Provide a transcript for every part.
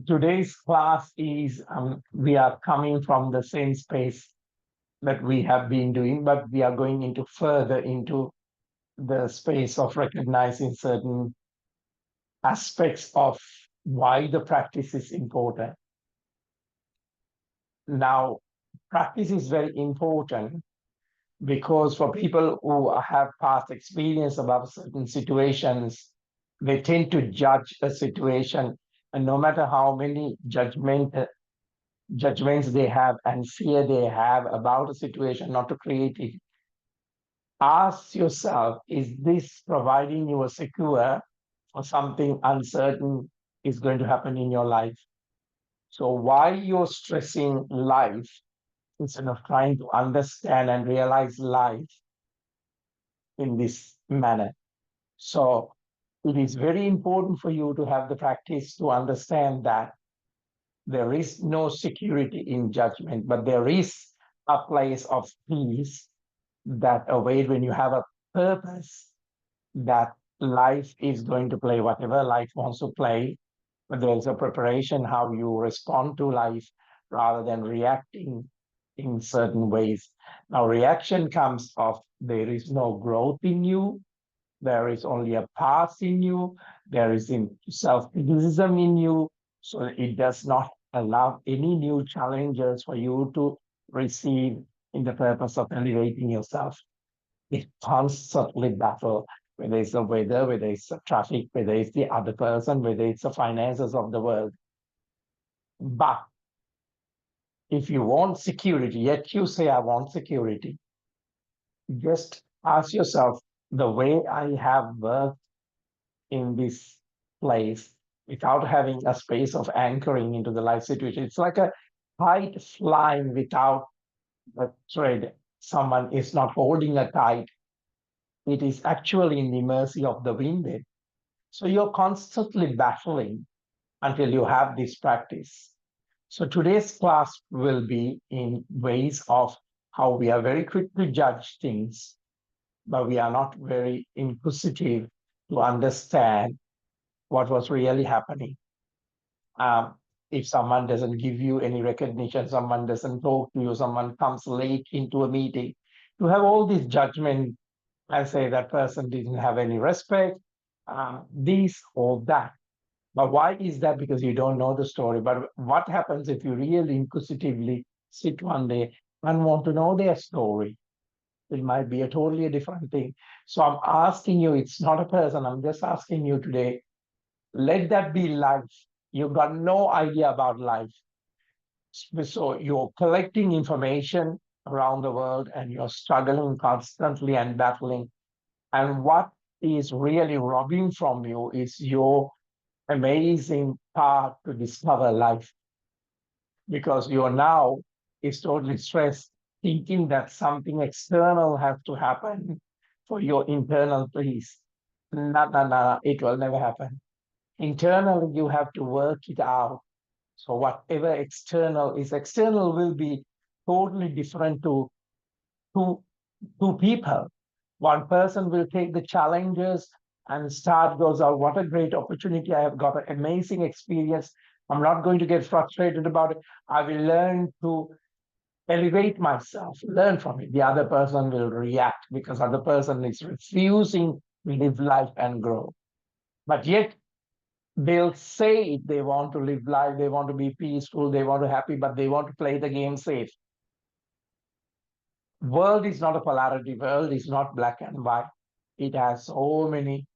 Today's class is, we are coming from the same space that we have been doing, but we are going into further into the space of recognizing certain aspects of why the practice is important. Now, practice is very important because for people who have past experience about certain situations, they tend to judge a situation, and no matter how many judgments they have and fear they have about a situation, not to create it, ask yourself, is this providing you a secure or something uncertain is going to happen in your life? So why you're stressing life instead of trying to understand and realize life in this manner? So it is very important for you to have the practice to understand that there is no security in judgment, but there is a place of peace that awaits when you have a purpose, that life is going to play whatever life wants to play, but there's a preparation how you respond to life rather than reacting in certain ways. Now, reaction comes of there is no growth in you, there is only a past in you, there is self-criticism in you, so it does not allow any new challenges for you to receive in the purpose of elevating yourself. It constantly battle, whether it's the weather, whether it's the traffic, whether it's the other person, whether it's the finances of the world. But if you want security, yet you say, I want security, just ask yourself, the way I have worked in this place without having a space of anchoring into the life situation, it's like a kite flying without a thread. Someone is not holding a kite. It is actually in the mercy of the wind. So you're constantly battling until you have this practice. So today's class will be in ways of how we are very quick to judge things, but we are not very inquisitive to understand what was really happening. Um, if someone doesn't give you any recognition, someone doesn't talk to you, someone comes late into a meeting, to have all this judgment and say that person didn't have any respect, this or that. But why is that? Because you don't know the story. But what happens if you really inquisitively sit one day and want to know their story? It might be a totally different thing. So I'm asking you, it's not a person. I'm just asking you today, let that be life. You've got no idea about life. So you're collecting information around the world and you're struggling constantly and battling. And what is really robbing from you is your amazing path to discover life, because you're now is totally stressed, thinking that something external has to happen for your internal peace. No, no, no, it will never happen. Internally, you have to work it out. So whatever external will be totally different to two, two people. One person will take the challenges and start goes out, what a great opportunity. I have got an amazing experience. I'm not going to get frustrated about it. I will learn to elevate myself, learn from it. The other person will react because other person is refusing to live life and grow. But yet they'll say they want to live life, they want to be peaceful, they want to be happy, but they want to play the game safe. World is not a polarity. World is not black and white. It has so many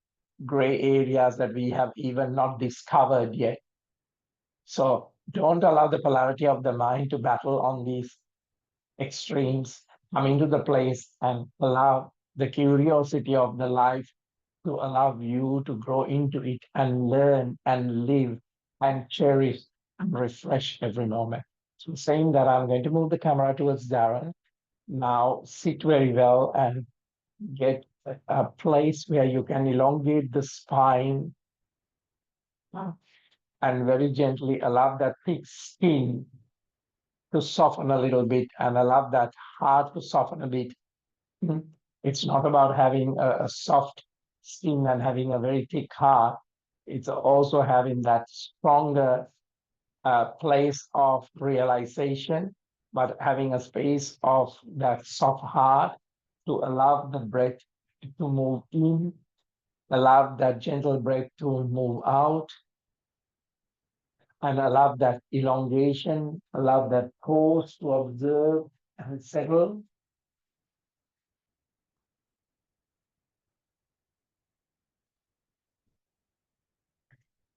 gray areas that we have even not discovered yet. So don't allow the polarity of the mind to battle on these extremes. Come into the place and allow the curiosity of the life to allow you to grow into it and learn and live and cherish and refresh every moment. So saying that, I'm going to move the camera towards Darren. Now sit very well and get a place where you can elongate the spine and very gently allow that thick skin to soften a little bit and allow that heart to soften a bit. It's not about having a soft skin and having a very thick heart. It's also having that stronger a place of realization, but having a space of that soft heart to allow the breath to move in, allow that gentle breath to move out, and allow that elongation, allow that pause to observe and settle.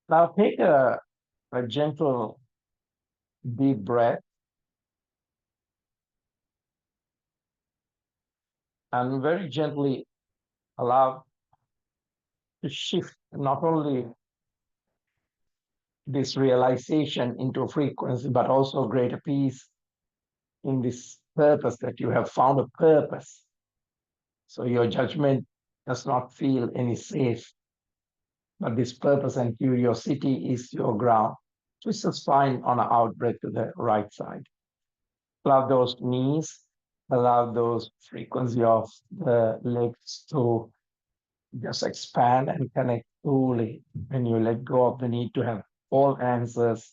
Now take a gentle deep breath and very gently allow to shift not only this realization into a frequency, but also greater peace in this purpose that you have found a purpose. So your judgment does not feel any safe, but this purpose and curiosity is your ground. Twist the spine on an out breath to the right side. Allow those knees, allow those frequency of the legs to just expand and connect fully when you let go of the need to have all answers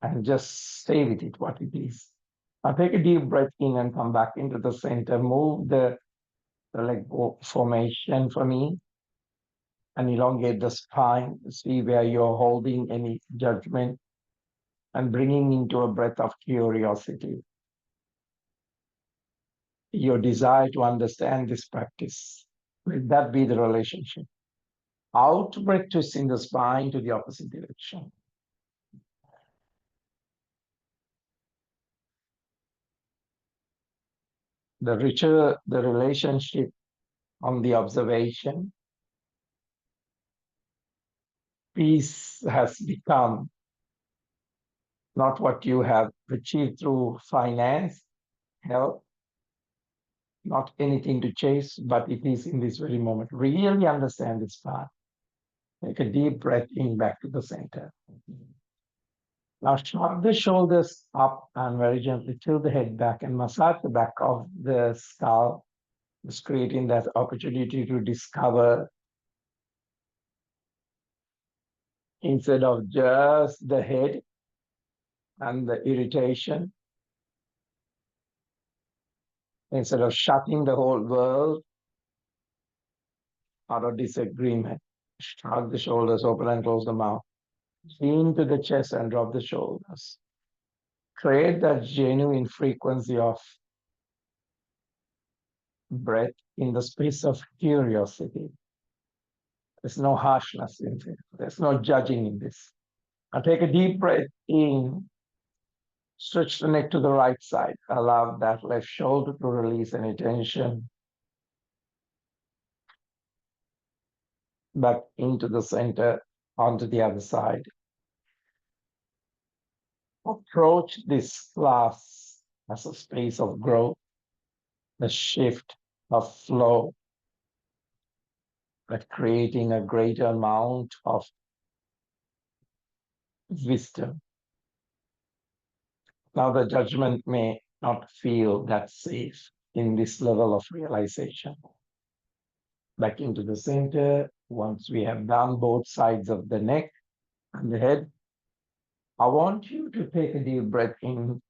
and just stay with it, what it is. Now take a deep breath in and come back into the center. Move the leg formation for me and elongate the spine. See where you're holding any judgment and bringing into a breath of curiosity. Your desire to understand this practice. Let that be the relationship. Out breath, twisting the spine to the opposite direction. The richer the relationship on the observation, peace has become not what you have achieved through finance, health, not anything to chase, but it is in this very moment. Really understand this part. Take a deep breath in back to the center. Now shrug the shoulders up and very gently tilt the head back and massage the back of the skull, just creating that opportunity to discover instead of just the head and the irritation, instead of shutting the whole world out of disagreement. Shrug the shoulders, open and close the mouth. Lean to the chest and drop the shoulders. Create that genuine frequency of breath in the space of curiosity. There's no harshness in it. There's no judging in this. Now take a deep breath in. Stretch the neck to the right side. Allow that left shoulder to release any tension. Back into the center, onto the other side. Approach this class as a space of growth, a shift of flow, but creating a greater amount of wisdom. Now the judgment may not feel that safe in this level of realization. Back into the center. Once we have done both sides of the neck and the head, I want you to take a deep breath in,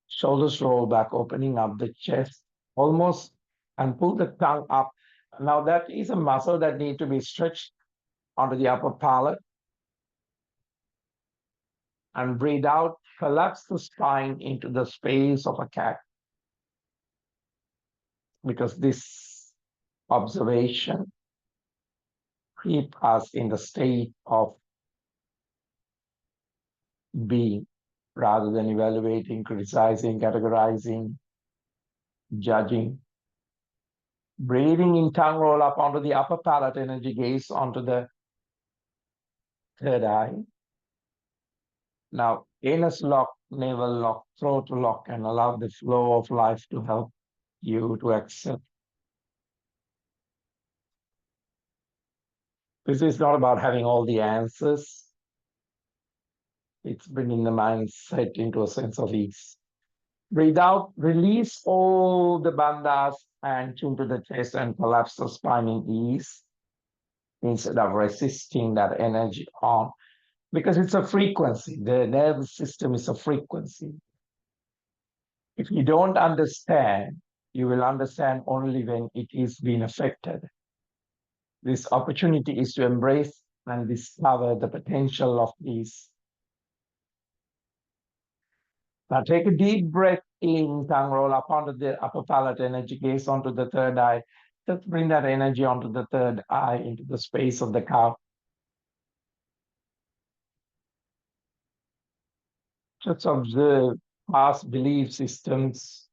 shoulders roll back, opening up the chest almost, and pull the tongue up. Now that is a muscle that needs to be stretched onto the upper palate. And breathe out, collapse the spine into the space of a cat. Because this observation keeps us in the state of being rather than evaluating, criticizing, categorizing, judging. Breathing in, tongue roll up onto the upper palate, energy gaze onto the third eye. Now, anus lock, navel lock, throat lock, and allow the flow of life to help you to accept. This is not about having all the answers. It's bringing the mindset into a sense of ease. Breathe out, release all the bandhas and tune to the chest and collapse the spine in ease. instead of resisting that energy on, because it's a frequency. The nervous system is a frequency. If you don't understand, you will understand only when it is being affected. This opportunity is to embrace and discover the potential of these. Now take a deep breath in, tongue roll up onto the upper palate, energy gaze onto the third eye. Just bring that energy onto the third eye, into the space of the cow. Just observe past belief systems,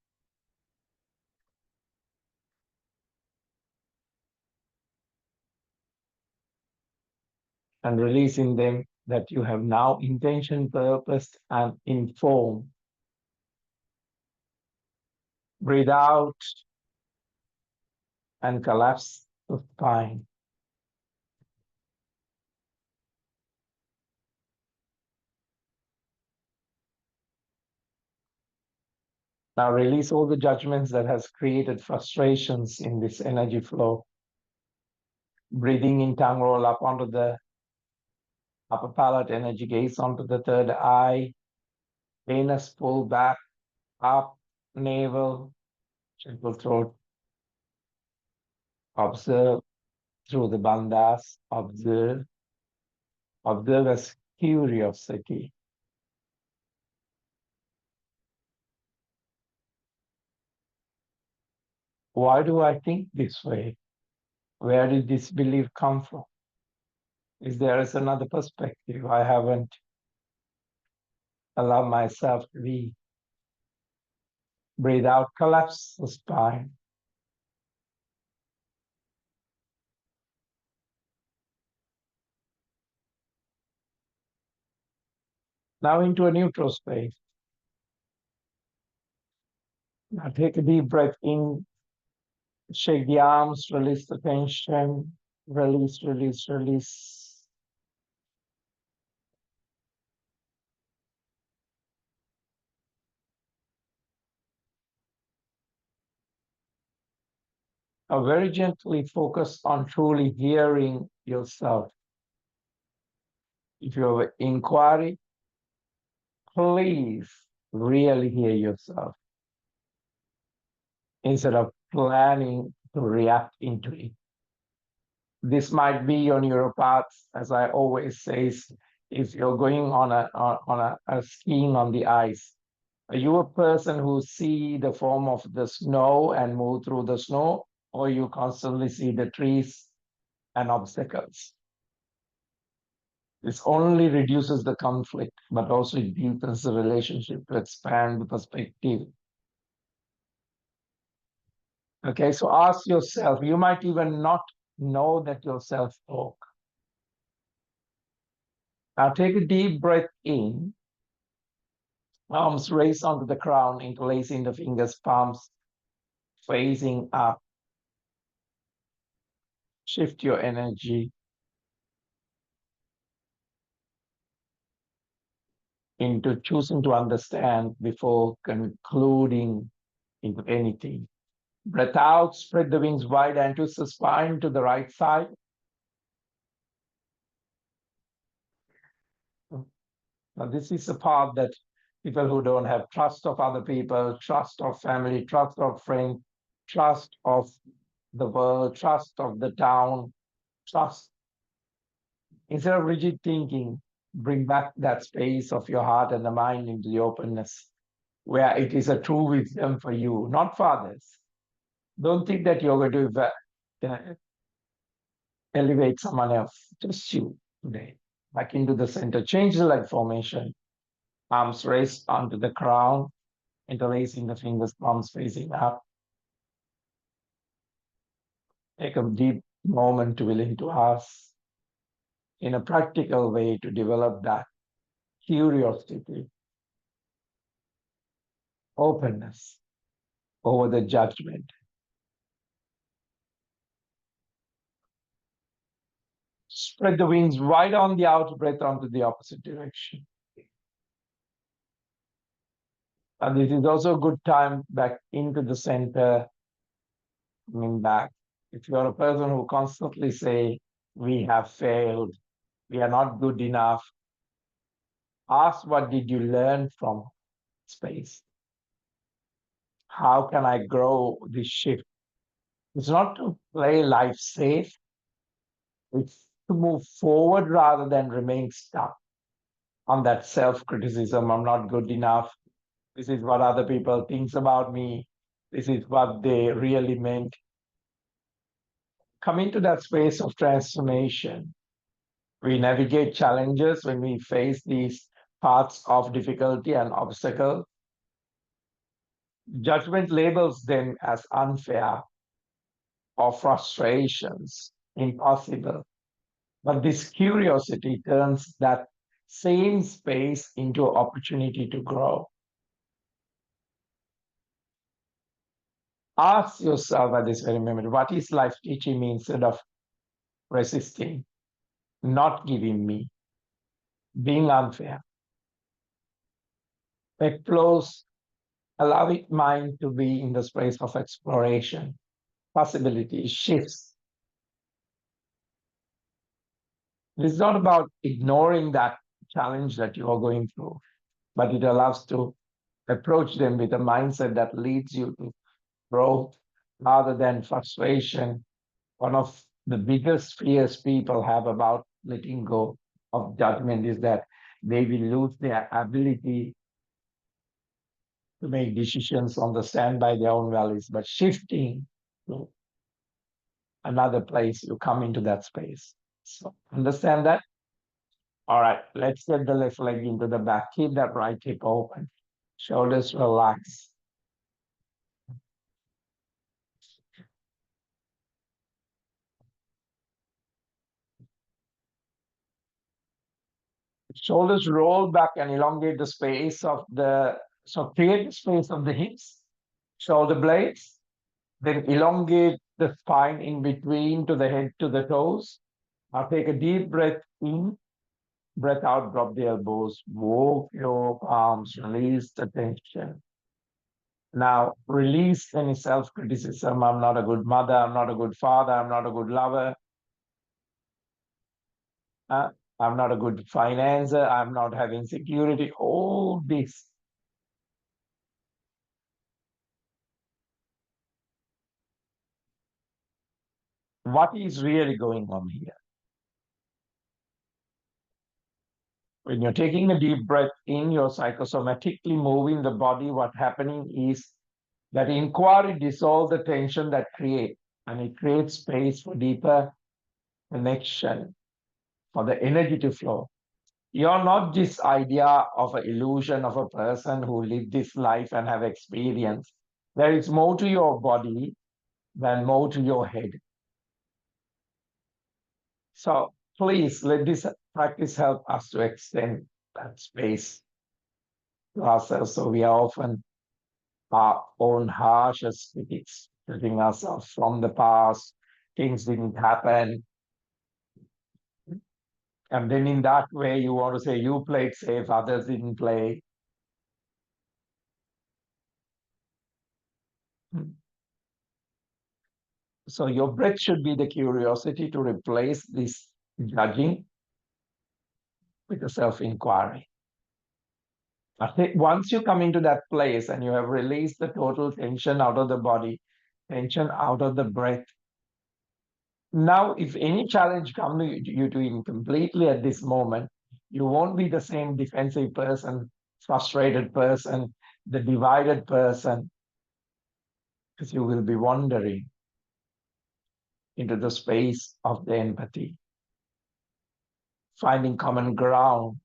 and releasing them that you have now intention, purpose, and informed. Breathe out and collapse the spine. Now release all the judgments that has created frustrations in this energy flow. Breathing in, tongue roll up onto the upper palate, energy gaze onto the third eye. Anus pull back, up, navel, gentle throat. Observe through the bandhas. Observe. Observe as curiosity. Why do I think this way? Where did this belief come from? Is there another perspective I haven't allowed myself to be? Breathe out, collapse the spine. Now into a neutral space. Now take a deep breath in, shake the arms, release the tension, release, release, release. Now very gently focus on truly hearing yourself. If you have an inquiry, please really hear yourself instead of planning to react into it. This might be your neuropaths, as I always say, if you're going on a skiing on the ice. Are you a person who see the form of the snow and move through the snow, or you constantly see the trees and obstacles? This only reduces the conflict, but also it deepens the relationship to expand the perspective. Okay, so ask yourself, you might even not know that you're self-talk. Now take a deep breath in, arms raised onto the crown, interlacing the fingers, palms facing up. Shift your energy into choosing to understand before concluding into anything. Breath out, spread the wings wide and twist the spine to the right side. Now, this is the part that people who don't have trust of other people, trust of family, trust of friends, trust of the world, trust of the town, trust. Instead of rigid thinking, bring back that space of your heart and the mind into the openness, where it is a true wisdom for you, not for others. Don't think that you're going to elevate someone else, just you today. Back into the center, change the leg formation. Arms raised onto the crown, interlacing the fingers, palms facing up. Take a deep moment to willing to ask in a practical way to develop that curiosity, openness over the judgment. Spread the wings wide on the out breath onto the opposite direction. And this is also a good time back into the center, coming back. If you're a person who constantly say, we have failed, we are not good enough. Ask, what did you learn from space? How can I grow this shift? It's not to play life safe, it's to move forward rather than remain stuck on that self-criticism. I'm not good enough. This is what other people think about me. This is what they really meant. Come into that space of transformation. We navigate challenges when we face these paths of difficulty and obstacle. Judgment labels them as unfair or frustrations, impossible. But this curiosity turns that same space into an opportunity to grow. Ask yourself at this very moment, what is life teaching me instead of resisting, not giving me, being unfair? Explores, allow it mind to be in the space of exploration, possibility, shifts. It's not about ignoring that challenge that you are going through, but it allows to approach them with a mindset that leads you to growth rather than frustration. One of the biggest fears people have about letting go of judgment is that they will lose their ability to make decisions on the stand by their own values. But shifting to another place, you come into that space. So understand that? All right, let's get the left leg into the back. Keep that right hip open. Shoulders relax. Shoulders roll back and elongate the space of the, so create the space of the hips, shoulder blades, then elongate the spine in between to the head to the toes. Now take a deep breath in, breath out, drop the elbows, walk your palms, release the tension. Now release any self-criticism. I'm not a good mother, I'm not a good father, I'm not a good lover, uh, I'm not a good financer, I'm not having security, all this. What is really going on here? When you're taking a deep breath in, you're psychosomatically moving the body. What's happening is that inquiry dissolves the tension that creates, and it creates space for deeper connection, for the energy to flow. You're not this idea of an illusion of a person who lived this life and have experience. There is more to your body than more to your head. So please let this practice help us to extend that space to ourselves. So we are often our own harshest critics, judging ourselves from the past, things didn't happen. And then in that way, you want to say you played safe, others didn't play. So your breath should be the curiosity to replace this judging with a self-inquiry. I think once you come into that place and you have released the total tension out of the body, tension out of the breath, now if any challenge comes to you to in completely at this moment, you won't be the same defensive person, frustrated person, the divided person, because you will be wandering into the space of the empathy, finding common ground.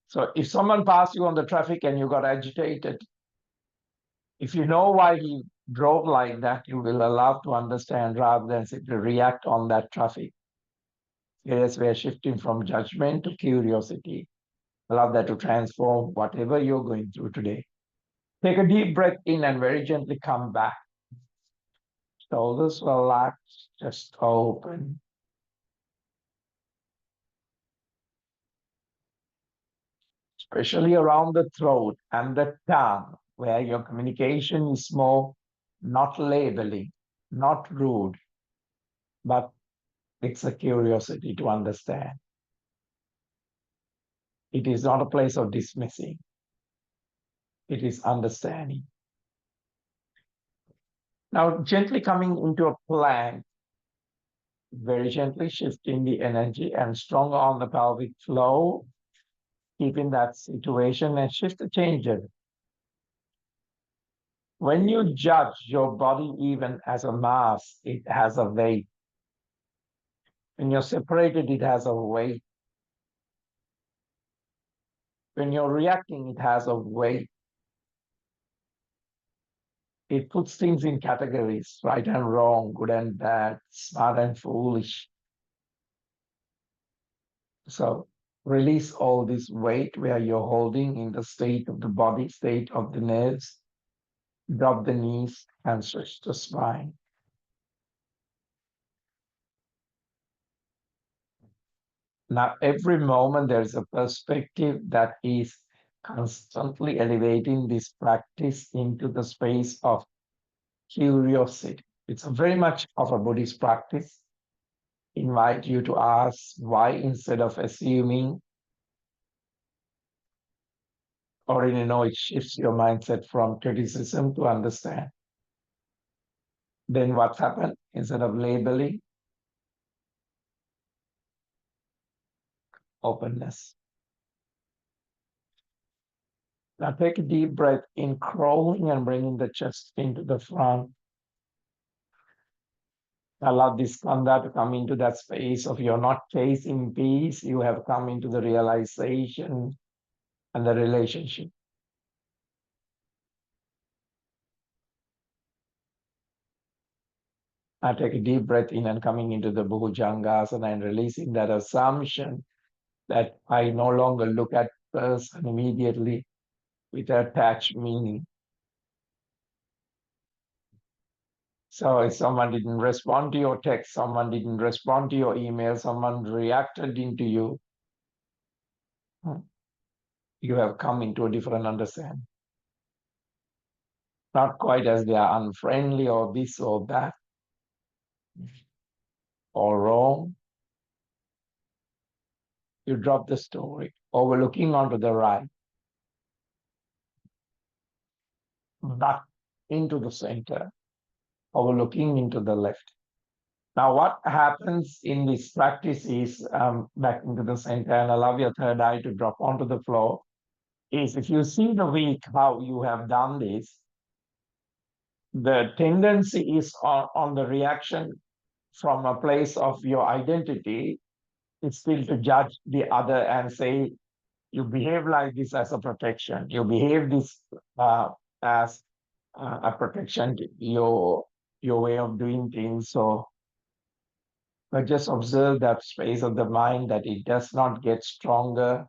So if someone passed you on the traffic and you got agitated, if you know why he drove like that, you will allow to understand rather than simply react on that traffic. Yes, we are shifting from judgment to curiosity. Allow that to transform whatever you're going through today. Take a deep breath in and very gently come back. Shoulders relax, just open. Especially around the throat and the tongue, where your communication is more not labeling, not rude, but it's a curiosity to understand. It is not a place of dismissing, it is understanding. Now, gently coming into a plank, very gently shifting the energy and stronger on the pelvic flow, keeping that situation and shift the changes. When you judge your body even as a mass, it has a weight. When you're separated, it has a weight. When you're reacting, it has a weight. It puts things in categories, right and wrong, good and bad, smart and foolish. So release all this weight where you're holding in the state of the body, state of the nerves. Drop the knees and stretch the spine. Now, every moment there's a perspective that is constantly elevating this practice into the space of curiosity. It's a very much of a Buddhist practice. Invite you to ask why instead of assuming, or it shifts your mindset from criticism to understand. Then what's happened? Instead of labeling, openness. Now take a deep breath in, crawling and bringing the chest into the front. Allow this skandha to come into that space of you're not chasing peace, you have come into the realization and the relationship. I take a deep breath in and coming into the Bhujangasana and releasing that assumption that I no longer look at person immediately with attached meaning. So if someone didn't respond to your text, someone didn't respond to your email, someone reacted into you, you have come into a different understanding. Not quite as they are unfriendly or this or that or wrong. You drop the story, overlooking onto the right, back into the center, overlooking into the left. Now, what happens in this practice is back into the center and allow your third eye to drop onto the floor. Is if you see the week how you have done this, the tendency is on the reaction from a place of your identity. It's still to judge the other and say, you behave like this as a protection. You behave this as a protection, your way of doing things. So but just observe that space of the mind that it does not get stronger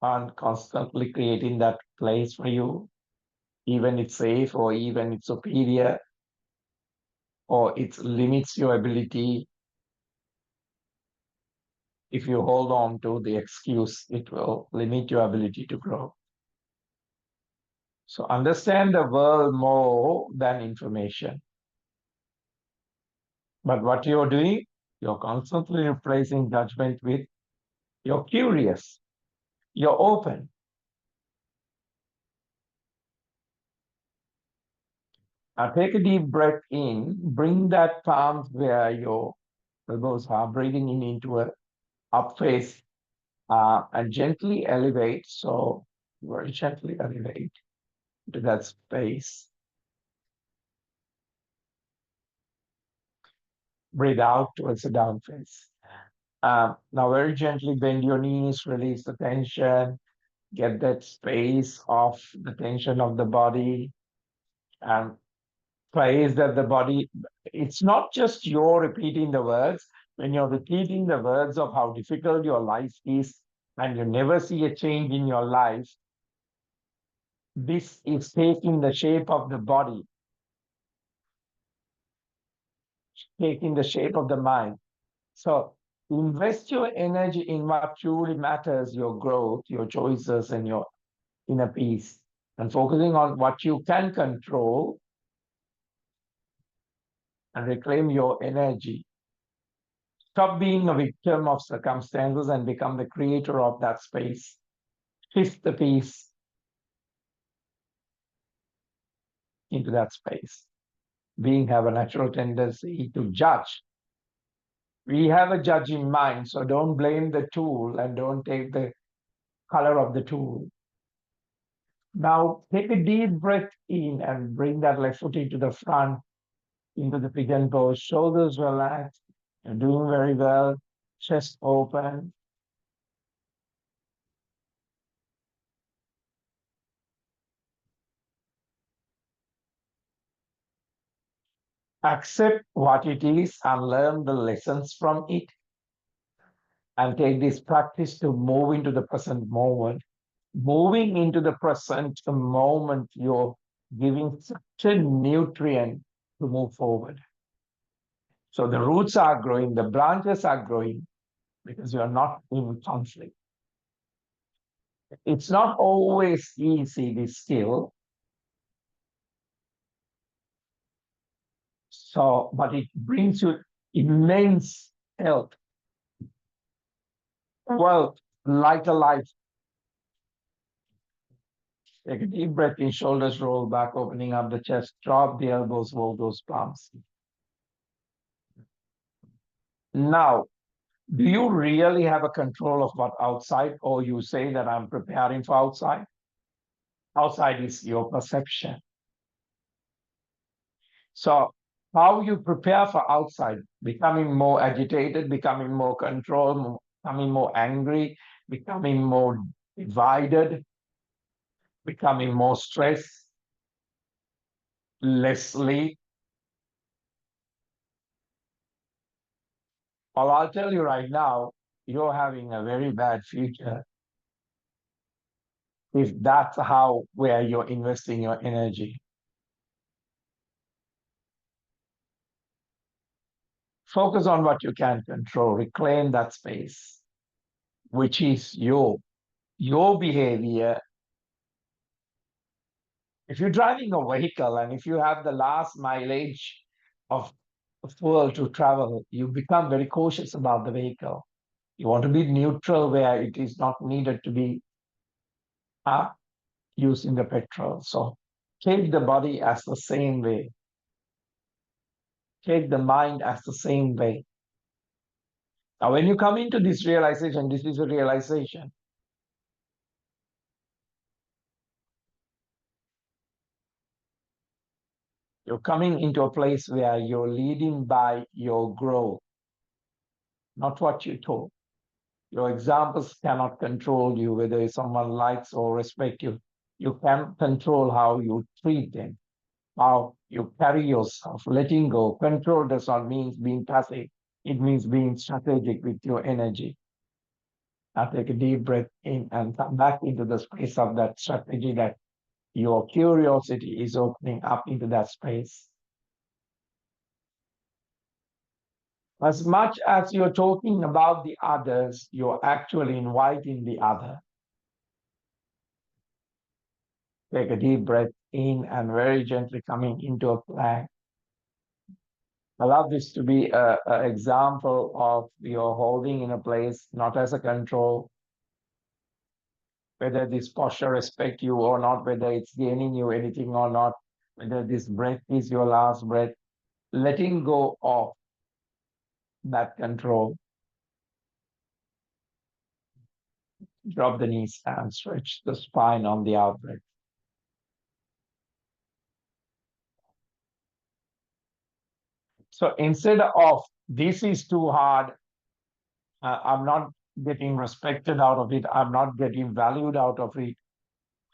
and constantly creating that place for you, even it's safe or even it's superior or it limits your ability. If you hold on to the excuse, it will limit your ability to grow. So understand the world more than information. But what you're doing, you're constantly replacing judgment with you're curious, you're open. Now take a deep breath in, bring that palms where your elbows are, breathing in into a up face and gently elevate. So very gently elevate to that space. Breathe out towards the down face. Now very gently bend your knees, release the tension, get that space of the tension of the body and place that the body, it's not just you're repeating the words. When you're repeating the words of how difficult your life is and you never see a change in your life, this is taking the shape of the body, taking the shape of the mind. So invest your energy in what truly matters, your growth, your choices, and your inner peace, and focusing on what you can control and reclaim your energy. Stop being a victim of circumstances and become the creator of that space. Shift the peace into that space. Being have a natural tendency to judge. We have a judging mind, so don't blame the tool and don't take the color of the tool. Now take a deep breath in and bring that left foot into the front, into the pigeon pose, shoulders relaxed. You're doing very well. Chest open. Accept what it is and learn the lessons from it. And take this practice to move into the present moment. Moving into the present moment, you're giving such a nutrient to move forward. So the roots are growing, the branches are growing because you're not in conflict. It's not always easy, this skill. So, but it brings you immense health, wealth, lighter life. Take a deep breath in, shoulders roll back, opening up the chest, drop the elbows, roll those palms. Now, do you really have a control of what outside, or you say that I'm preparing for outside? Outside is your perception. So how you prepare for outside, becoming more agitated, becoming more controlled, becoming more angry, becoming more divided, becoming more stressed, less sleep. Well, I'll tell you right now, you're having a very bad future if that's how where you're investing your energy. Focus on what you can control, reclaim that space, which is your behavior. If you're driving a vehicle and if you have the last mileage of fuel to travel, you become very cautious about the vehicle. You want to be neutral where it is not needed to be using the petrol. So take the body as the same way. Take the mind as the same way. Now, when you come into this realization, this is a realization. You're coming into a place where you're leading by your growth, not what you told. Your examples cannot control you, whether someone likes or respect you. You can control how you treat them, how you carry yourself, letting go. Control does not mean being passive. It means being strategic with your energy. Now take a deep breath in and come back into the space of that strategy that your curiosity is opening up into that space. As much as you're talking about the others, you're actually inviting the other. Take a deep breath in and very gently coming into a plank. Allow this to be an example of your holding in a place, not as a control, whether this posture respect you or not, whether it's gaining you anything or not, whether this breath is your last breath, letting go of that control. Drop the knees and stretch the spine on the out breath. So instead of this is too hard, I'm not getting respected out of it, I'm not getting valued out of it,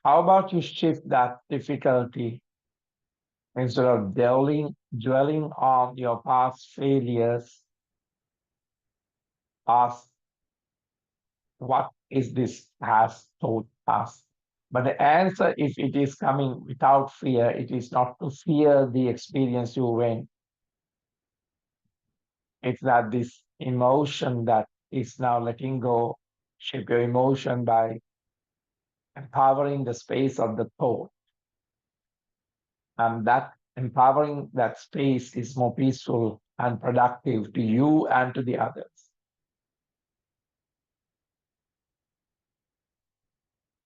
how about you shift that difficulty instead of dwelling on your past failures? Ask, what is this has taught us? But the answer, if it is coming without fear, it is not to fear the experience you went. It's that this emotion that is now letting go, shape your emotion by empowering the space of the thought. And that empowering that space is more peaceful and productive to you and to the others.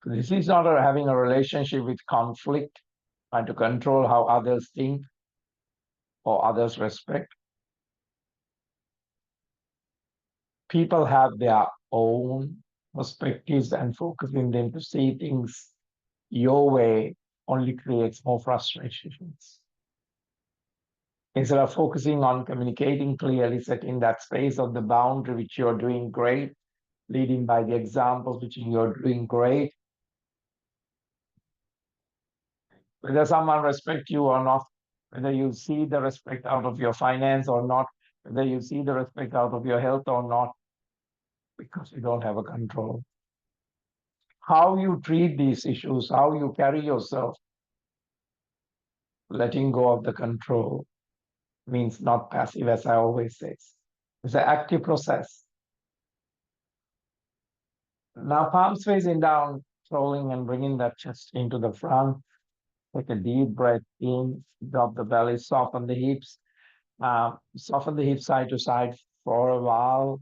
This is not having a relationship with conflict and to control how others think or others respect. People have their own perspectives, and focusing them to see things your way only creates more frustrations. Instead of focusing on communicating clearly, setting that space of the boundary which you're doing great, leading by the examples which you're doing great, whether someone respects you or not, whether you see the respect out of your finance or not, whether you see the respect out of your health or not, because you don't have a control. How you treat these issues, how you carry yourself, letting go of the control means not passive, as I always say. It's an active process. Now, palms facing down, rolling and bringing that chest into the front. Take a deep breath in, drop the belly, soften the hips, soften the hips side to side for a while.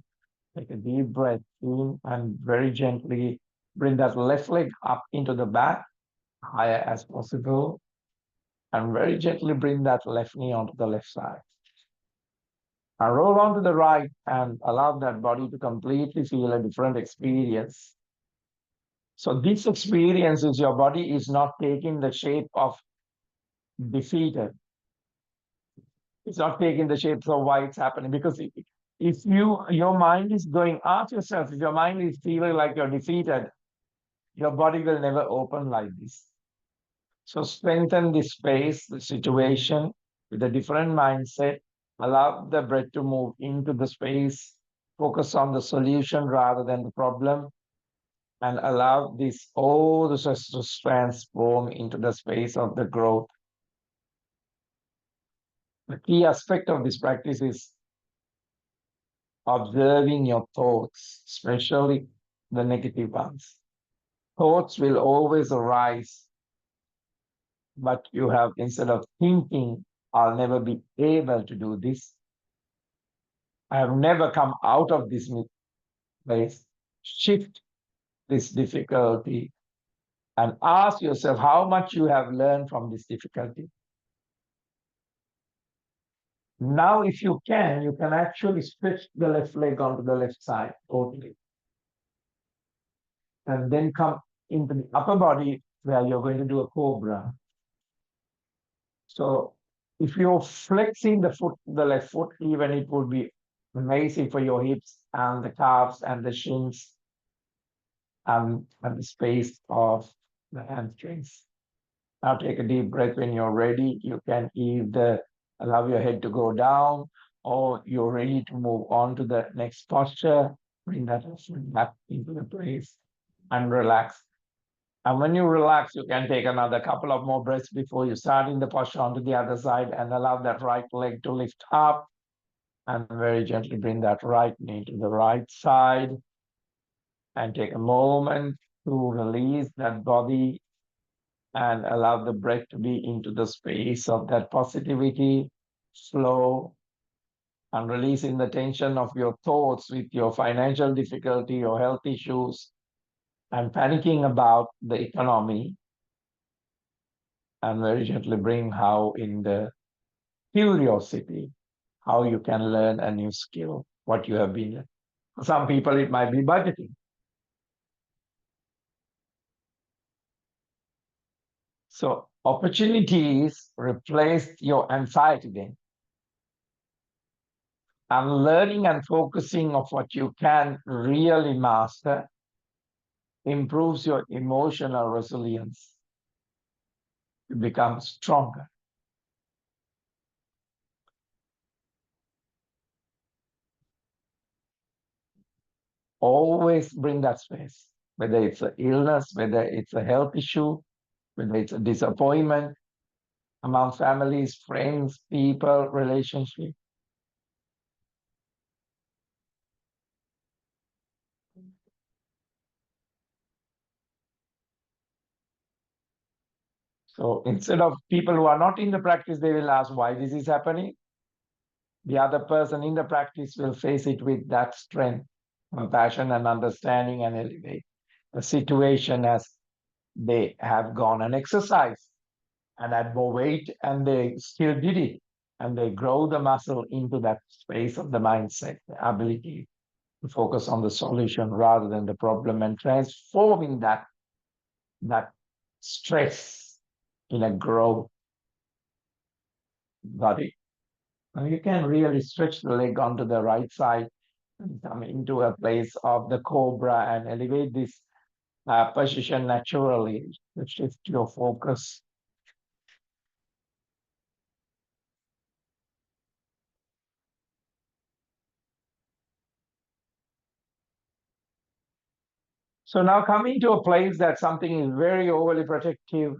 Take a deep breath in and very gently bring that left leg up into the back, higher as possible. And very gently bring that left knee onto the left side. And roll onto the right and allow that body to completely feel a different experience. So this experience is your body is not taking the shape of defeated. It's not taking the shape of why it's happening. Because if your mind is going, ask yourself, if your mind is feeling like you're defeated, your body will never open like this. So strengthen the space, the situation with a different mindset. Allow the breath to move into the space. Focus on the solution rather than the problem. And allow all the stress to transform into the space of the growth. The key aspect of this practice is observing your thoughts, especially the negative ones. Thoughts will always arise, but you have, instead of thinking, I'll never be able to do this, I have never come out of this place, shift this difficulty and ask yourself how much you have learned from this difficulty. Now, if you can actually stretch the left leg onto the left side totally. And then come into the upper body where you're going to do a cobra. So if you're flexing the left foot, even it would be amazing for your hips and the calves and the shins and the space of the hamstrings. Now take a deep breath. When you're ready, you can either allow your head to go down or you're ready to move on to the next posture. Bring that back into the place and relax. And when you relax, you can take another couple of more breaths before you start in the posture onto the other side and allow that right leg to lift up and very gently bring that right knee to the right side and take a moment to release that body and allow the breath to be into the space of that positivity, flow, and releasing the tension of your thoughts with your financial difficulty, your health issues, and panicking about the economy. And very gently bring how in the curiosity, how you can learn a new skill, what you have been. For some people, it might be budgeting. So opportunities replace your anxiety then. And learning and focusing of what you can really master improves your emotional resilience. You become stronger. Always bring that space, whether it's an illness, whether it's a health issue, whether it's a disappointment among families, friends, people, relationships. So instead of people who are not in the practice, they will ask why this is happening. The other person in the practice will face it with that strength, compassion, and understanding and elevate the situation as they have gone and exercised and had more weight and they still did it. And they grow the muscle into that space of the mindset, the ability to focus on the solution rather than the problem and transforming that stress in a growth body. And you can really stretch the leg onto the right side and come into a place of the cobra and elevate this position naturally to shift your focus. So now coming to a place that something is very overly protective,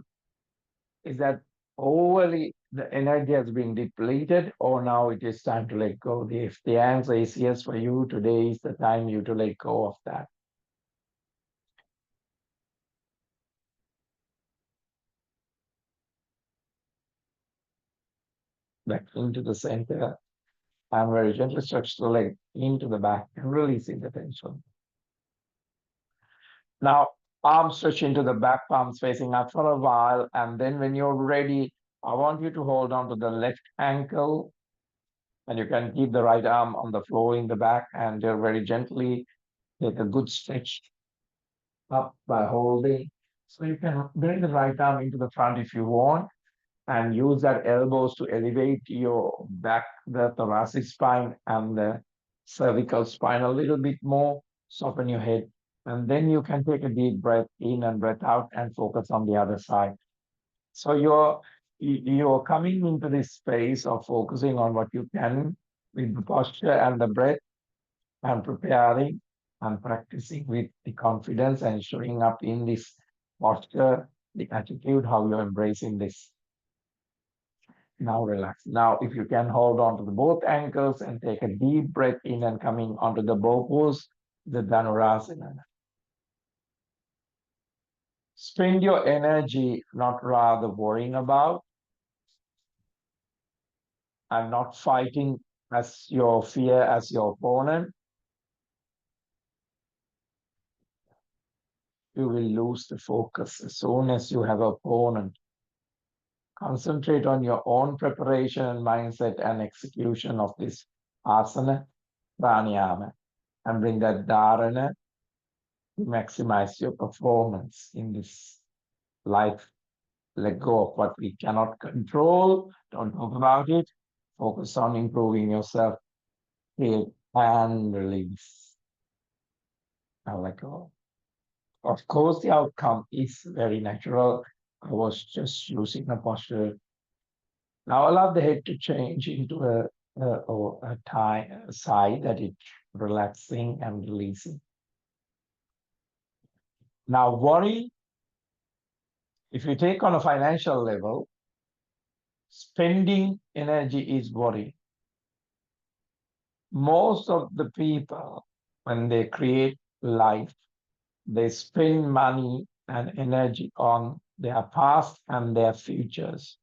is that overly the energy has been depleted or now it is time to let go? If the answer is yes for you, today is the time you to let go of that. Back into the center and very gently stretch the leg into the back and releasing the tension. Now, arms stretch into the back, palms facing up for a while. And then when you're ready, I want you to hold on to the left ankle and you can keep the right arm on the floor in the back and very gently take a good stretch up by holding. So you can bring the right arm into the front if you want and use that elbows to elevate your back, the thoracic spine and the cervical spine a little bit more, soften your head. And then you can take a deep breath in and breath out and focus on the other side. So you're coming into this space of focusing on what you can with the posture and the breath and preparing and practicing with the confidence and showing up in this posture, the attitude, how you're embracing this. Now relax. Now, if you can hold on to the both ankles and take a deep breath in and coming onto the bow pose, the Dhanurasana. Spend your energy not rather worrying about and not fighting as your fear as your opponent. You will lose the focus as soon as you have an opponent. Concentrate on your own preparation and mindset and execution of this asana, pranayama, and bring that dharana to maximize your performance in this life. Let go of what we cannot control. Don't talk about it. Focus on improving yourself. Create and release. Now let go. Of course, the outcome is very natural. I was just using a posture. Now allow the head to change into a side that it's relaxing and releasing. Now worry, if you take on a financial level, spending energy is worry. Most of the people, when they create life, they spend money and energy on their past and their futures.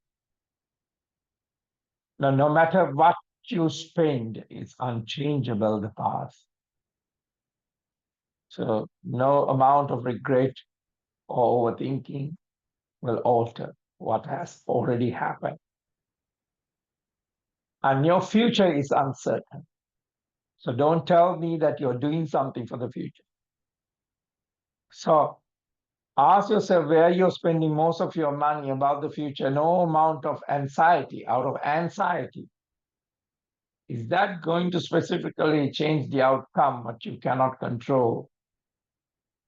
Now, no matter what you spend, it's unchangeable, the past. So no amount of regret or overthinking will alter what has already happened. And your future is uncertain. So don't tell me that you're doing something for the future. So ask yourself where you're spending most of your money about the future. No amount of anxiety, out of anxiety. Is that going to specifically change the outcome, what you cannot control?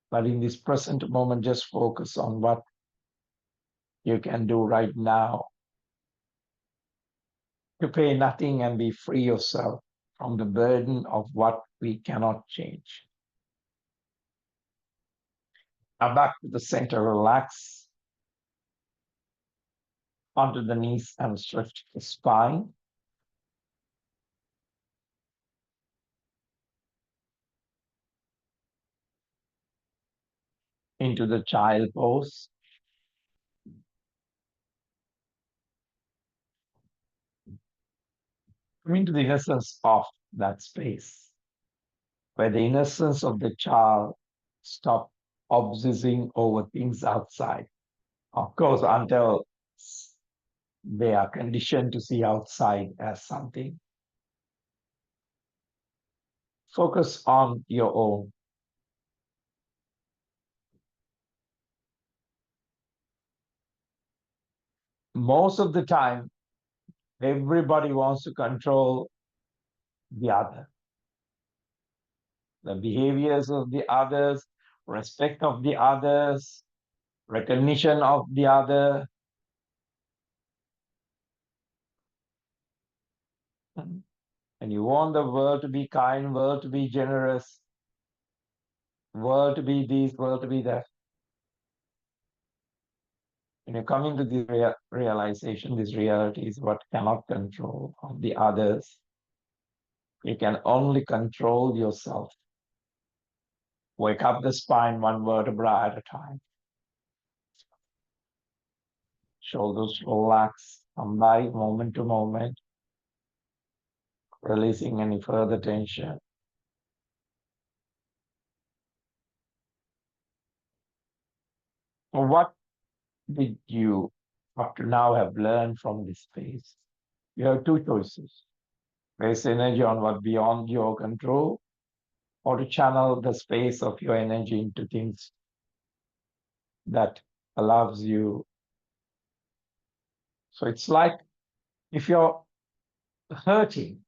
But in this present moment, just focus on what you can do right now to pay nothing and be free yourself from the burden of what we cannot change. Now back to the center, relax onto the knees and stretch the spine. Into the child pose. Coming to the innocence of that space, where the innocence of the child stop obsessing over things outside. Of course, until they are conditioned to see outside as something. Focus on your own. Most of the time, everybody wants to control the other, the behaviors of the others, respect of the others, recognition of the other. And you want the world to be kind, world to be generous, world to be this, world to be that. When you come into the realization, this reality is what cannot control of the others. You can only control yourself. Wake up the spine one vertebra at a time. Shoulders relax, come by moment to moment, releasing any further tension. What did you up to now have learned from this phase? You have two choices. Waste energy on what beyond your control, or to channel the space of your energy into things that allows you. So it's like if you're hurting,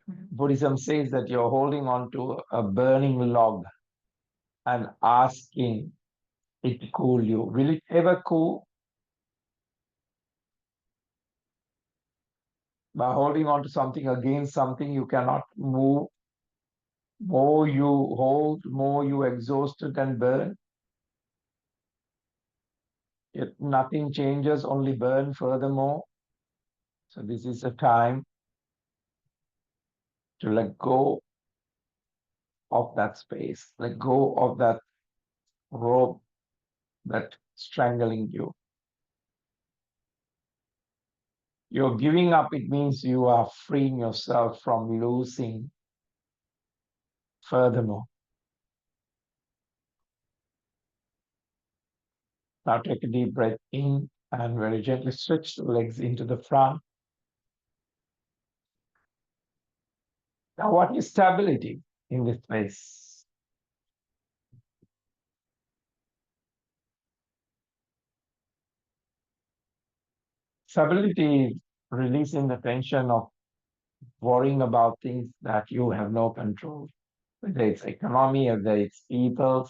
Buddhism says that you're holding on to a burning log and asking it to cool you. Will it ever cool? By holding on to something against something you cannot move, more you hold, more you exhausted and burn. Yet nothing changes, only burn furthermore. So this is a time to let go of that space, let go of that rope that strangling you. You're giving up, it means you are freeing yourself from losing furthermore. Now take a deep breath in and very gently switch the legs into the front. Now what is stability in this place? Stability is releasing the tension of worrying about things that you have no control, whether it's economy, whether it's people,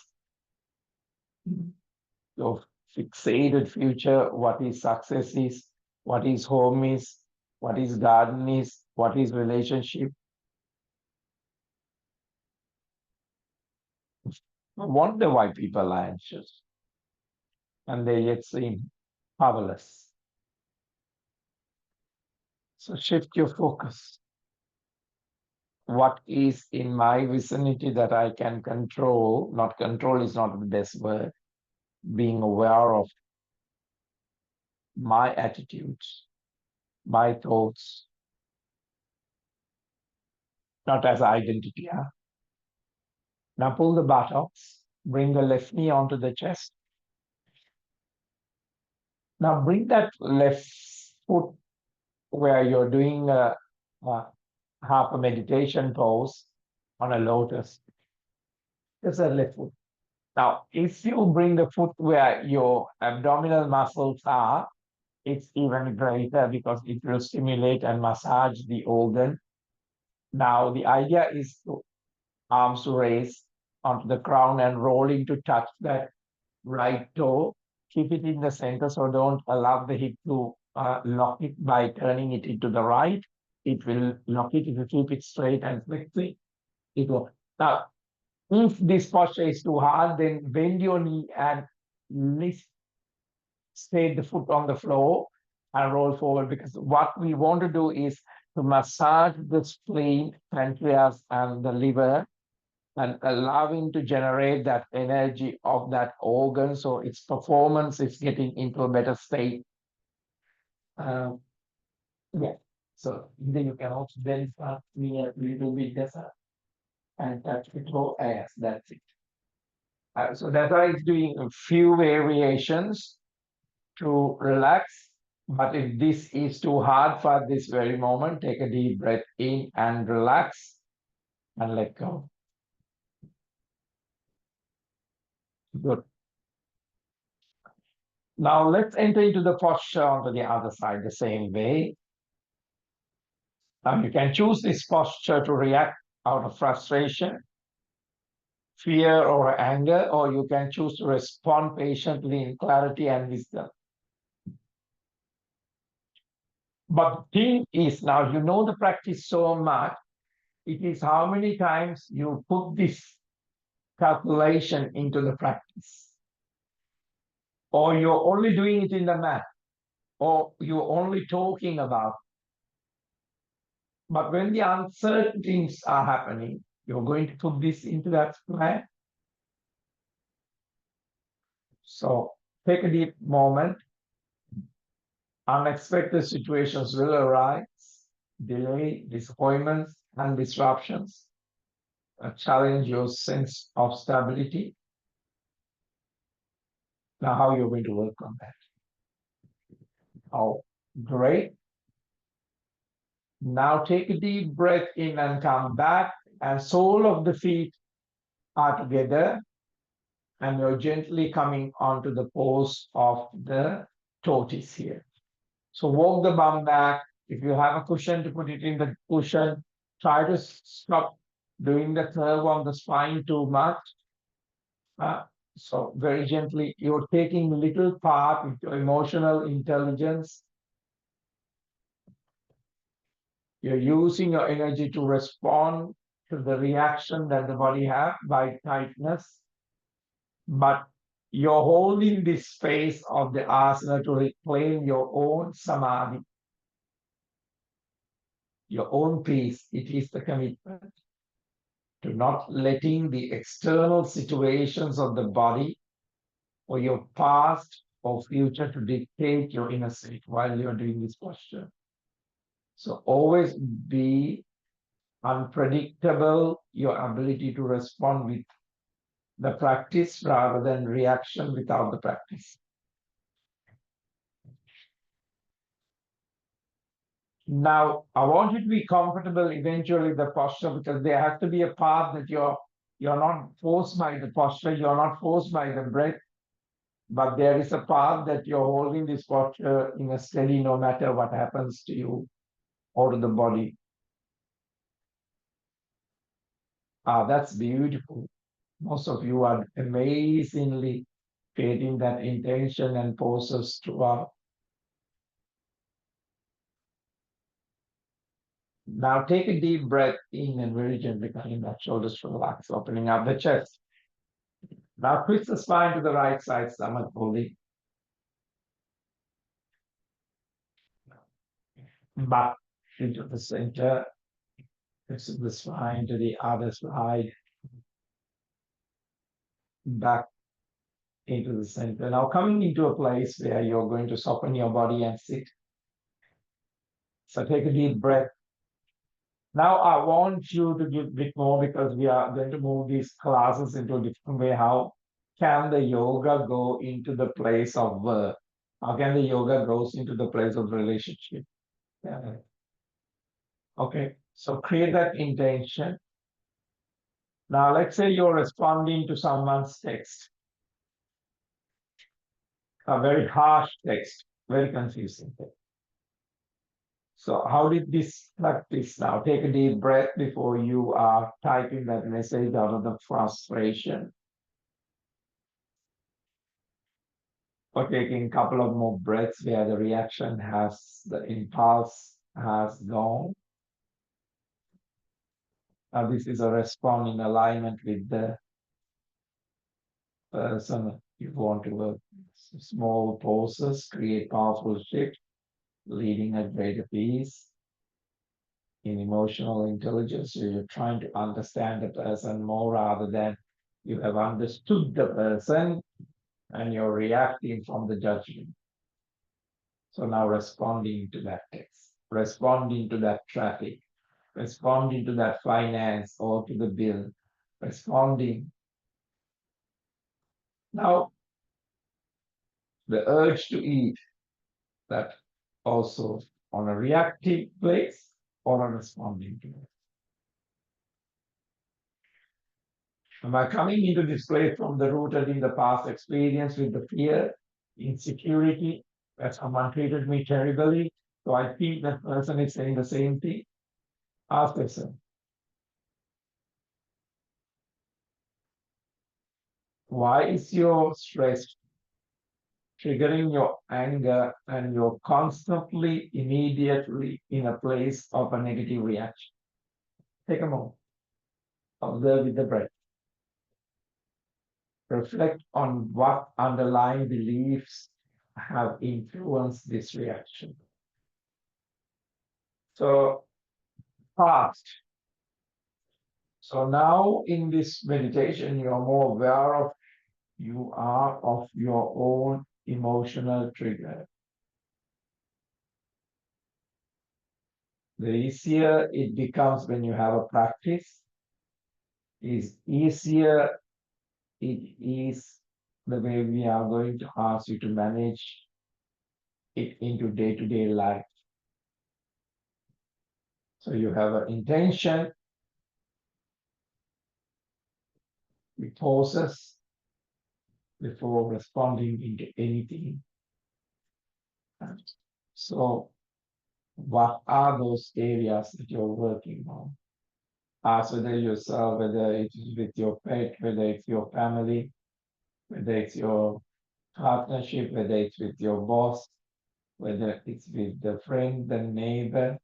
your fixated future, what is success is, what is home is, what is garden is, what is relationship. I wonder why people are anxious and they yet seem powerless. So shift your focus. What is in my vicinity that I can control? Not control is not the best word. Being aware of my attitudes, my thoughts, not as identity. Huh? Now pull the buttocks, bring the left knee onto the chest. Now bring that left foot where you're doing a half a meditation pose on a lotus. Just a left foot. Now, if you bring the foot where your abdominal muscles are, it's even greater because it will stimulate and massage the organ. Now, the idea is to arms to raise onto the ground and rolling to touch that right toe. Keep it in the center, so don't allow the hip to lock it by turning it into the right. It will lock it if you keep it straight and flexing. It will. Now, if this posture is too hard, then bend your knee and lift, stay the foot on the floor and roll forward, because what we want to do is to massage the spleen, pancreas, and the liver and allowing to generate that energy of that organ so its performance is getting into a better state. Yeah. So either you can also bend me a little bit and touch it whole ass. That's it. So that's why it's doing a few variations to relax. But if this is too hard for this very moment, take a deep breath in and relax and let go. Good. Now let's enter into the posture onto the other side the same way. Now you can choose this posture to react out of frustration, fear, or anger, or you can choose to respond patiently in clarity and wisdom. But the thing is, now you know the practice so much, it is how many times you put this calculation into the practice. Or you're only doing it in the mat, or you're only talking about. But when the uncertainties are happening, you're going to put this into that plan. So take a deep moment. Unexpected situations will arise, delay, disappointments, and disruptions. Challenge your sense of stability. Now, how you're going to work on that? Oh, great. Now take a deep breath in and come back, and sole of the feet are together, and you're gently coming onto the pose of the tortoise here. So walk the bum back. If you have a cushion, to put it in the cushion. Try to stop doing the curve on the spine too much. So very gently, you're taking little part with your emotional intelligence. You're using your energy to respond to the reaction that the body has by tightness. But you're holding this space of the asana to reclaim your own samadhi, your own peace. It is the commitment to not letting the external situations of the body or your past or future to dictate your inner state while you're doing this posture. So always be unpredictable, your ability to respond with the practice rather than reaction without the practice. Now, I want you to be comfortable eventually with the posture, because there has to be a path that you're not forced by the posture, you're not forced by the breath, but there is a path that you're holding this posture in a steady no matter what happens to you or to the body. That's beautiful. Most of you are amazingly creating that intention and poses throughout. Now take a deep breath in and very gently letting that shoulders relax, opening up the chest. Now twist the spine to the right side, stomach fully. Back into the center. Twist the spine to the other side. Back into the center. Now coming into a place where you're going to soften your body and sit. So take a deep breath. Now I want you to give a bit more, because we are going to move these classes into a different way. How can the yoga go into the place of work? How can the yoga goes into the place of relationship? Yeah. Okay, so create that intention. Now let's say you're responding to someone's text, a very harsh text, very confusing text. So how did this practice now? Take a deep breath before you are typing that message out of the frustration. Or taking a couple of more breaths where the reaction has, the impulse has gone. Now this is a response in alignment with the person you want to work. Small pauses create powerful shift, leading a greater peace. In emotional intelligence, you're trying to understand the person more rather than you have understood the person and you're reacting from the judgment. So now responding to that text. responding to that traffic, responding to that finance or to the bill, responding. Now, the urge to eat, that also on a reactive place or a responding to it. Am I coming into this place from the rooted in the past experience with the fear, insecurity, that someone treated me terribly? So I think that person is saying the same thing. Ask yourself, why is your stress triggering your anger and you're constantly, immediately in a place of a negative reaction? Take a moment, observe with the breath. Reflect on what underlying beliefs have influenced this reaction. So, past. So now in this meditation, you're more aware of you are of your own emotional trigger. The easier it becomes when you have a practice, is easier it is the way we are going to ask you to manage it into day-to-day life. So you have an intention, we pauses before responding into anything. So what are those areas that you're working on? Ask whether yourself, whether it's with your pet, whether it's your family, whether it's your partnership, whether it's with your boss, whether it's with the friend, the neighbor.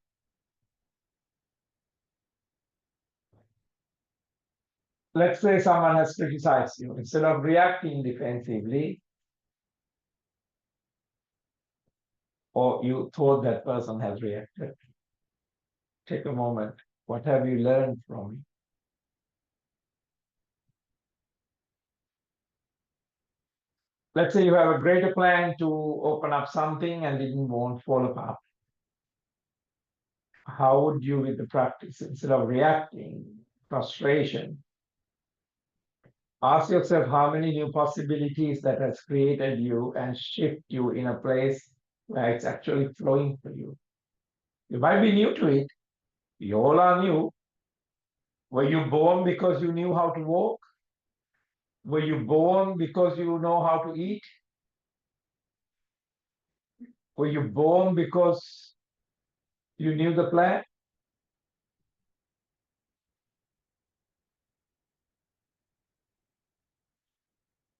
Let's say someone has criticized you. Instead of reacting defensively, or you thought that person has reacted, take a moment. What have you learned from it? Let's say you have a greater plan to open up something and it won't fall apart. How would you, with the practice, instead of reacting, frustration, ask yourself how many new possibilities that has created you and shift you in a place where it's actually flowing for you. You might be new to it. We all are new. Were you born because you knew how to walk? Were you born because you know how to eat? Were you born because you knew the plan?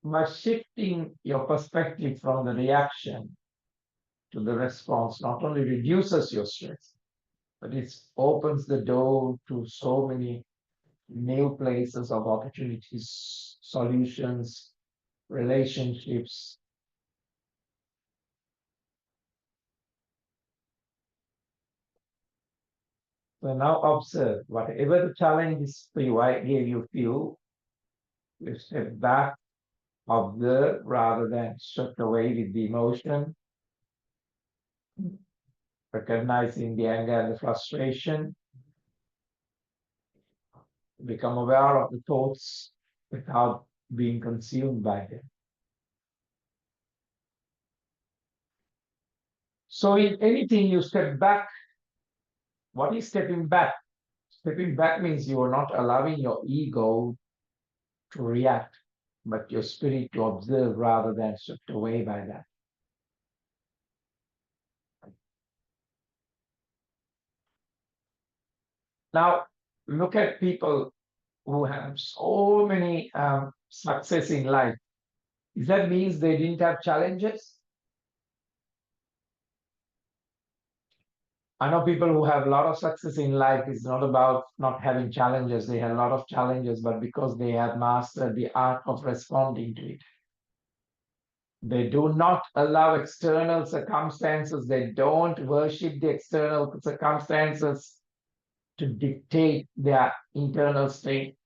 By shifting your perspective from the reaction to the response, not only reduces your stress, but it opens the door to so many new places of opportunities, solutions, relationships. So now observe whatever the challenge is for you, I gave you few, you step back, observe rather than shut away with the emotion, recognizing the anger and the frustration, become aware of the thoughts without being consumed by them. So in anything you step back, what is stepping back? Stepping back means you are not allowing your ego to react, but your spirit to observe rather than swept away by that. Now, look at people who have so many success in life. Is that means they didn't have challenges? I know people who have a lot of success in life. It's not about not having challenges. They have a lot of challenges, but because they have mastered the art of responding to it. They do not allow external circumstances. They don't worship the external circumstances to dictate their internal state.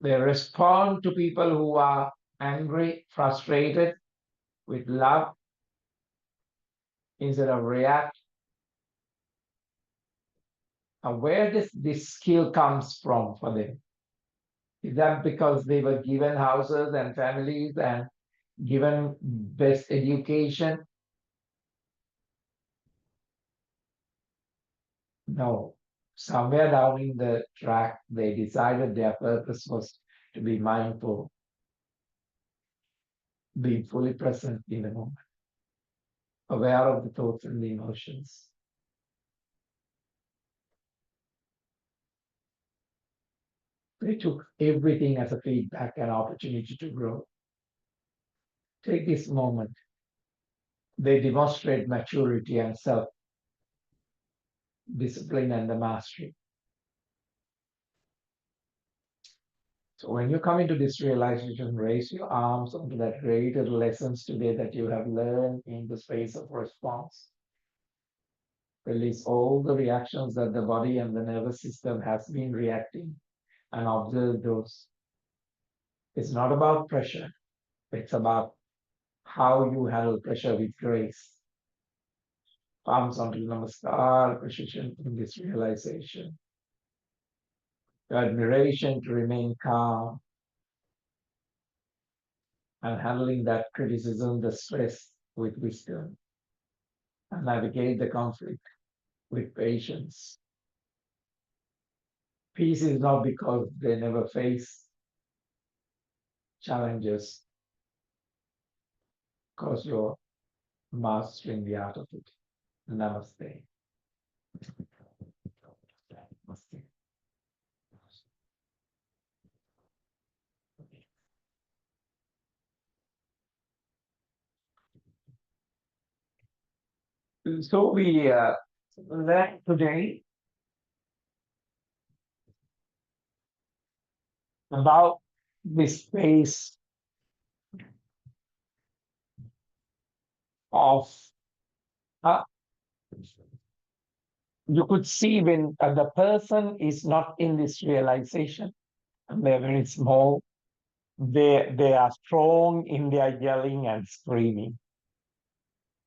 They respond to people who are angry, frustrated, with love, instead of react. And where does this skill comes from for them? Is that because they were given houses and families and given best education? No. Somewhere down in the track, they decided their purpose was to be mindful, be fully present in the moment, aware of the thoughts and the emotions. They took everything as a feedback and opportunity to grow. Take this moment. They demonstrate maturity and self discipline and the mastery. So when you come into this realization, raise your arms onto that greater lessons today that you have learned in the space of response. Release all the reactions that the body and the nervous system has been reacting and observe those. It's not about pressure. It's about how you handle pressure with grace. Palms onto the Namaskar position in this realization. Your admiration to remain calm and handling that criticism, the stress with wisdom, and navigate the conflict with patience. Peace is not because they never face challenges, because you're mastering the art of it. Namaste. Namaste. So we learned today about this space of uh, you could see when the person is not in this realization and they're very small, they are strong in their yelling and screaming.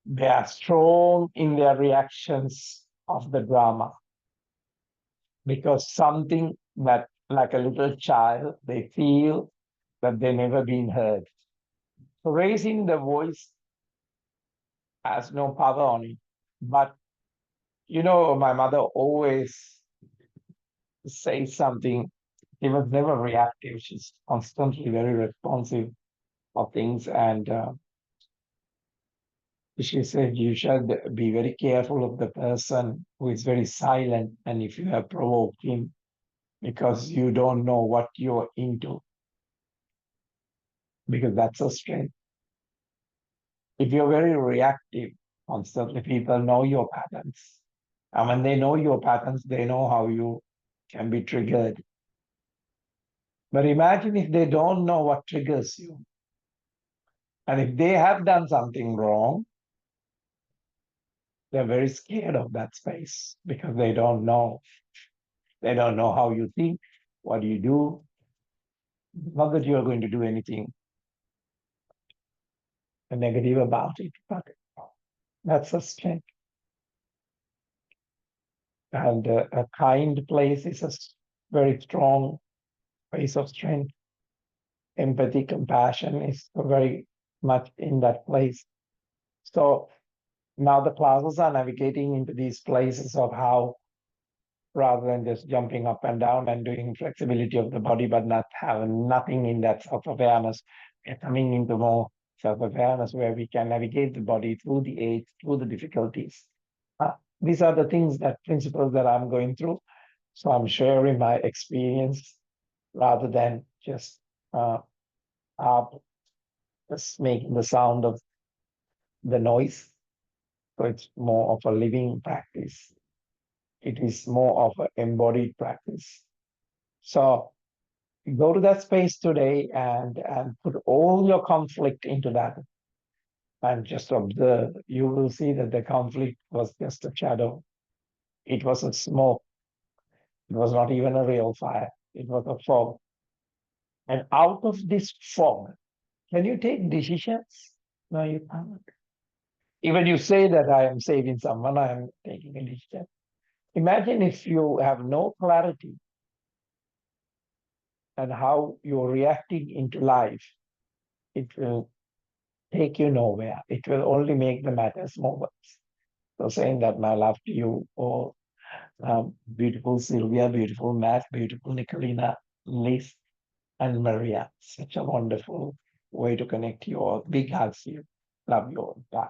They are strong in their reactions of the drama because something that, like a little child, they feel that they've never been heard. So raising the voice has no power on it. But my mother always says something. She was never reactive. She's constantly very responsive of things. And she said, you should be very careful of the person who is very silent. And if you have provoked him, because you don't know what you're into, because that's a strength. If you're very reactive, constantly people know your patterns. And when they know your patterns, they know how you can be triggered. But imagine if they don't know what triggers you. And if they have done something wrong, they're very scared of that space because they don't know. They don't know how you think, what you do. Not that you're going to do anything negative about it, but that's a strength. And a kind place is a very strong place of strength. Empathy, compassion is very much in that place. So now the classes are navigating into these places of how, rather than just jumping up and down and doing flexibility of the body, but not having nothing in that self-awareness, we're coming into more self-awareness where we can navigate the body through the age, through the difficulties. These are the things, that principles that I'm going through. So I'm sharing my experience rather than just just making the sound of the noise. So it's more of a living practice. It is more of an embodied practice. So go to that space today and put all your conflict into that and just observe. You will see that the conflict was just a shadow. It was a smoke. It was not even a real fire. It was a fog. And out of this fog, can you take decisions? No, you can't. Even you say that I am saving someone, I am taking a decision. Imagine if you have no clarity and how you're reacting into life, it will take you nowhere. It will only make the matters more worse. So saying that my love to you, or beautiful Sylvia, beautiful Matt, beautiful Nicolina, Liz, and Maria. Such a wonderful way to connect you all. Big hugs to you. Love you all. Bye.